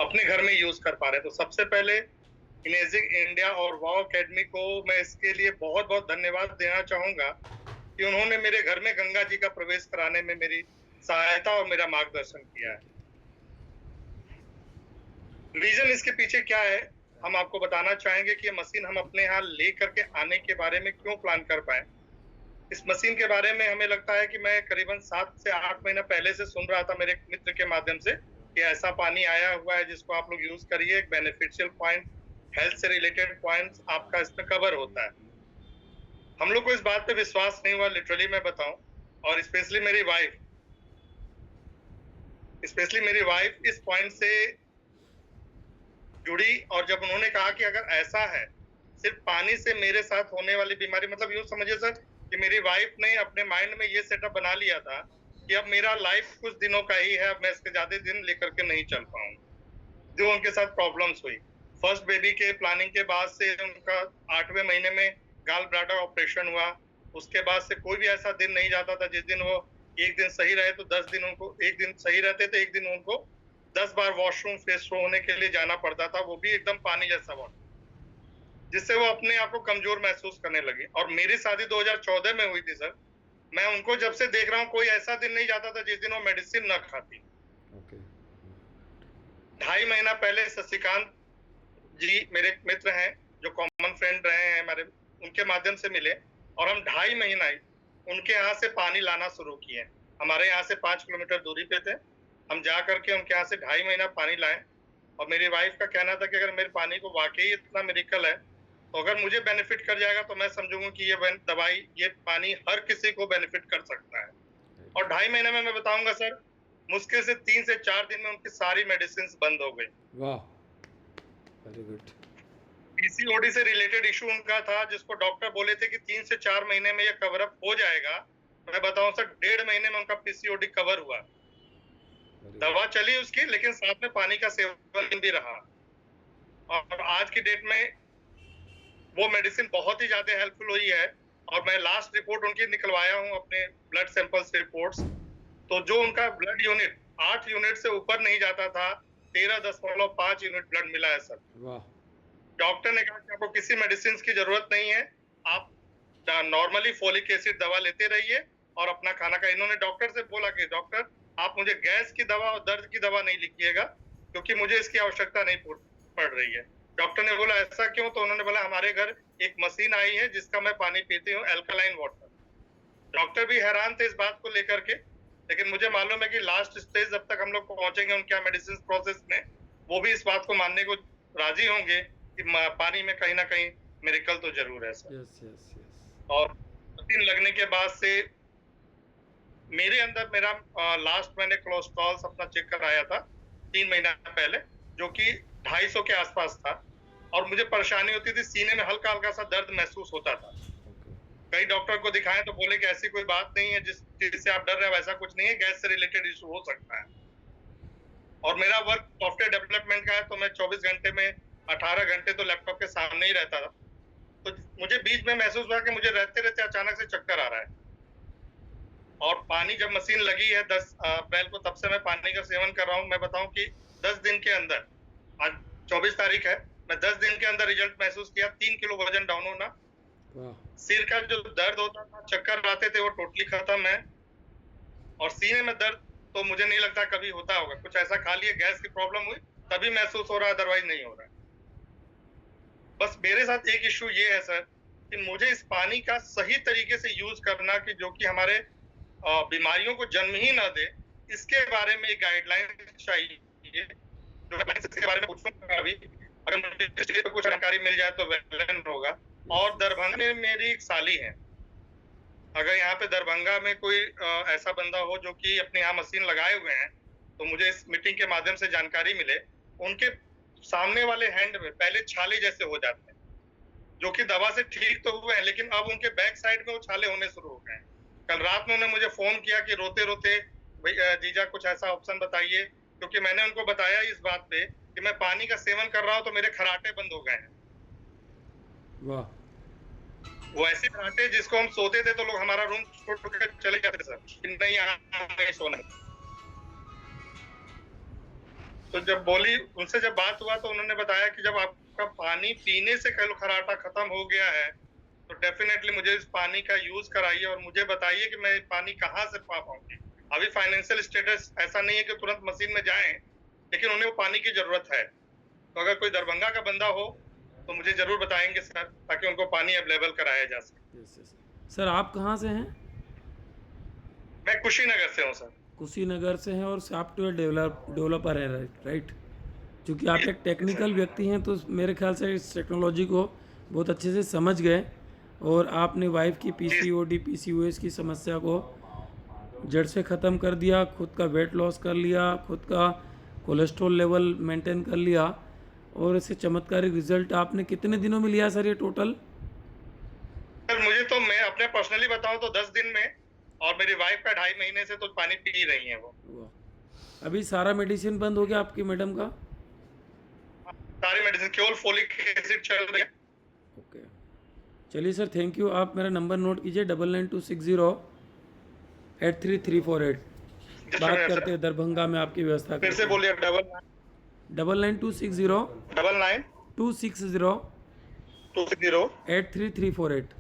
अपने घर में यूज कर पा रहे हैं। तो सबसे पहले इमेजिंग इंडिया और वाव एकेडमी को मैं इसके लिए बहुत बहुत धन्यवाद देना चाहूंगा कि उन्होंने मेरे घर में गंगा जी का प्रवेश कराने में मेरी सहायता और मेरा मार्गदर्शन किया है। रीजन इसके पीछे क्या है, हम आपको बताना चाहेंगे कि ये मशीन हम अपने यहाँ ले करके आने के बारे में क्यों प्लान कर पाए। इस मशीन के बारे में हमें लगता है कि मैं करीबन 7 से 8 महीना पहले से सुन रहा था मेरे एक मित्र के माध्यम से कि ऐसा पानी आया हुआ है जिसको आप लोग यूज करिए, एक बेनिफिशियल पॉइंट, हेल्थ से रिलेटेड पॉइंट्स आपका इसमें कवर होता है। हम लोग को इस बात पे विश्वास नहीं हुआ, लिटरली मैं बताऊं, और स्पेशली मेरी वाइफ इस पॉइंट से जुड़ी। और जब उन्होंने कहा कि अगर ऐसा है, सिर्फ पानी से मेरे साथ होने वाली बीमारी, मतलब यूं समझिए सर कि मेरी वाइफ ने अपने माइंड में ये सेटअप बना लिया था कि अब मेरा लाइफ कुछ दिनों का ही है, अब मैं इसके ज्यादा दिन लेकर के नहीं चल पाऊंगा। जो उनके साथ प्रॉब्लम्स हुई, फर्स्ट बेबी के प्लानिंग के बाद से उनका 8वें महीने में गाल ब्लैडर ऑपरेशन हुआ। उसके बाद से कोई भी ऐसा दिन नहीं जाता था जिस दिन वो एक दिन सही रहे तो 10 दिन उनको, एक दिन सही रहते थे, एक दिन उनको 10 बार वॉशरूम फ्रेश होने के लिए जाना पड़ता था, वो भी एकदम पानी जैसा वाटर, जिससे वो अपने आप को कमजोर महसूस करने लगे। और मेरी शादी 2014 में हुई थी सर। मैं उनको जब से देख रहा हूँ, कोई ऐसा दिन नहीं जाता था जिस दिन वो मेडिसिन न खाती। 2.5 महीना पहले शशिकांत जी मेरे एक मित्र हैं जो कॉमन फ्रेंड रहे हैं हमारे, उनके माध्यम से मिले और हम 2.5 महीना ही उनके यहाँ से पानी लाना शुरू किए। हमारे यहाँ से 5 किलोमीटर दूरी पे थे, हम जा करके उनके यहाँ से 2.5 महीना पानी लाए। और मेरी वाइफ का कहना था कि अगर मेरे पानी को वाकई इतना मेडिकल है तो अगर मुझे बेनिफिट कर जाएगा तो मैं समझूंगा कि ये दवाई, ये पानी हर किसी को बेनिफिट कर सकता है। और 2.5 महीने में मैं बताऊंगा सर, मुश्किल से 3 से 4 दिन में उनकी सारी मेडिसिन बंद हो गई। वाह, वेरी गुड। पीसीओडी से रिलेटेड इशू उनका था जिसको डॉक्टर बोले थे कि 3 से 4 महीने में ये कवर अप हो जाएगा। मैं बताऊं सर, 1.5 महीने में उनका पीसीओडी कवर हुआ। दवा चली उसकी, लेकिन साथ में पानी का सेवन भी रहा। और आज की डेट में वो मेडिसिन बहुत ही ज्यादा हेल्पफुल हुई है। और मैं लास्ट रिपोर्ट उनकी निकलवाया हूं, अपने ब्लड सैंपल्स रिपोर्ट्स। तो जो उनका ब्लड यूनिट 8 यूनिट से ऊपर नहीं जाता था, 13.5 यूनिट ब्लड मिला है सर। वाह। डॉक्टर ने कहा कि आपको किसी मेडिसिन की जरूरत नहीं है, आप नॉर्मली फोलिक एसिड दवा लेते रहिए और अपना खाना का। इन्होंने डॉक्टर से बोला कि डॉक्टर आप मुझे गैस की दवा और दर्द की दवा नहीं लिखिएगा क्योंकि मुझे इसकी आवश्यकता नहीं पड़ रही है। डॉक्टर ने बोला ऐसा क्यों? तो उन्होंने बोला हमारे घर एक मशीन आई है जिसका मैं पानी पीती हूँ, एल्कलाइन वाटर। डॉक्टर भी हैरान थे इस बात को लेकर के, लेकिन मुझे मालूम है कि लास्ट स्टेज जब तक हम लोग पहुंचेंगे उनके मेडिसिन प्रोसेस में, वो भी इस बात को मानने को राजी होंगे कि पानी में कहीं ना कहीं मिरेकल तो जरूर है सर। Yes yes yes. और मशीन लगने के बाद से मेरे अंदर मेरा लास्ट मैंने कोलेस्ट्रॉल अपना चेक कराया था 3 महीना पहले, जो कि 250 के आसपास था। और मुझे परेशानी होती थी, सीने में हल्का हल्का सा दर्द महसूस होता था। कई डॉक्टर को दिखाएं तो बोले कि ऐसी कोई बात नहीं है जिस चीज से आप डर रहे हो, वैसा कुछ नहीं है, गैस से रिलेटेड इशू हो सकता है। और मेरा वर्क सॉफ्टवेयर डेवलपमेंट का है तो मैं 24 घंटे में 18 घंटे तो लैपटॉप के सामने ही रहता था। तो मुझे बीच में महसूस हुआ कि मुझे रहते रहते अचानक से चक्कर आ रहा है। और पानी जब मशीन लगी है 10 अप्रैल को, तब से मैं पानी का सेवन कर रहा हूँ। मैं बताऊं कि 10 दिन के अंदर, आज 24 तारीख है, मैं 10 दिन के अंदर रिजल्ट महसूस किया। 3 किलो वजन डाउन होना, सिर का जो दर्द होता था, चक्कर आते थे, वो टोटली खत्म है। और सीने में दर्द तो मुझे नहीं लगता कभी होता होगा, कुछ ऐसा खा लिया, गैस की प्रॉब्लम हुई तभी महसूस हो रहा है, अदरवाइज नहीं हो रहा है। बस मेरे साथ एक इश्यू ये है सर कि मुझे इस पानी का सही तरीके से यूज करना, कि जो कि हमारे बीमारियों को जन्म ही ना दे, इसके बारे में एक गाइडलाइन चाहिए। जो मैं इसके बारे में पूछूंगा अभी, अगर मुझे कुछ जानकारी मिल जाए तो वेल होगा। और दरभंगा में मेरी एक साली है, अगर यहाँ पे दरभंगा में कोई ऐसा बंदा हो जो कि अपने यहाँ मशीन लगाए हुए हैं, तो मुझे इस मीटिंग के माध्यम से जानकारी मिले। उनके सामने वाले हैंड में पहले छाले जैसे हो जाते हैं, जो कि दवा से ठीक तो हुए हैं, लेकिन अब उनके बैक साइड में वो छाले होने शुरू हो गए हैं। कल रात में उन्होंने मुझे फोन किया कि रोते रोते, भाई जीजा कुछ ऐसा ऑप्शन बताइए, क्योंकि मैंने उनको बताया इस बात पे कि मैं पानी का सेवन कर रहा हूँ तो मेरे खराटे बंद हो गए हैं। वाह। वो ऐसे खराटे जिसको हम सोते थे तो लोग हमारा रूम छोड़ के चले जाते थे सर, नहीं यहाँ नहीं सोना। तो जब बोली, उनसे जब बात हुआ तो उन्होंने बताया कि जब आपका पानी पीने से खराटा खत्म हो गया है तो डेफिनेटली मुझे इस पानी का यूज कराइए और मुझे बताइए कि मैं पानी कहाँ से पा पाऊंगी। अभी फाइनेंशियल स्टेटस ऐसा नहीं है कि तुरंत मशीन में जाएं, लेकिन उन्हें वो पानी की जरूरत है। तो अगर कोई दरभंगा का बंदा हो तो मुझे जरूर बताएंगे सर, ताकि उनको पानी अवेलेबल कराया जा सके। Yes yes. सर आप कहाँ से हैं? मैं कुशीनगर से हूँ सर। कुशीनगर से हैं और सॉफ्टवेयर डेवलपर है, राइट? क्योंकि आप एक टेक्निकल व्यक्ति हैं तो मेरे ख्याल से इस टेक्नोलॉजी को बहुत अच्छे से समझ गए और आपने वाइफ की पीसीओडी पीसीओएस की समस्या को जड़ से ख़त्म कर दिया, खुद का वेट लॉस कर लिया, खुद का कोलेस्ट्रॉल लेवल मेंटेन कर लिया और इससे चमत्कारिक रिजल्ट आपने कितने दिनों में लिया सर ये टोटल? सर मुझे तो, मैं अपने पर्सनली बताऊं तो 10 दिन में, और मेरी वाइफ का 2.5 महीने से तो पानी पी ही रही है वो। वाह। अभी सारा मेडिसिन बंद हो गया आपकी मैडम का? सारी मेडिसिन, केवल फोलिक एसिड चल रही है। ओके, चलिए सर, थैंक यू। आप मेरा नंबर नोट कीजिए 9926083348। बात करते हैं दरभंगा में आपकी व्यवस्था फिर से बोलिए। 9926083348। 99 260 83 348।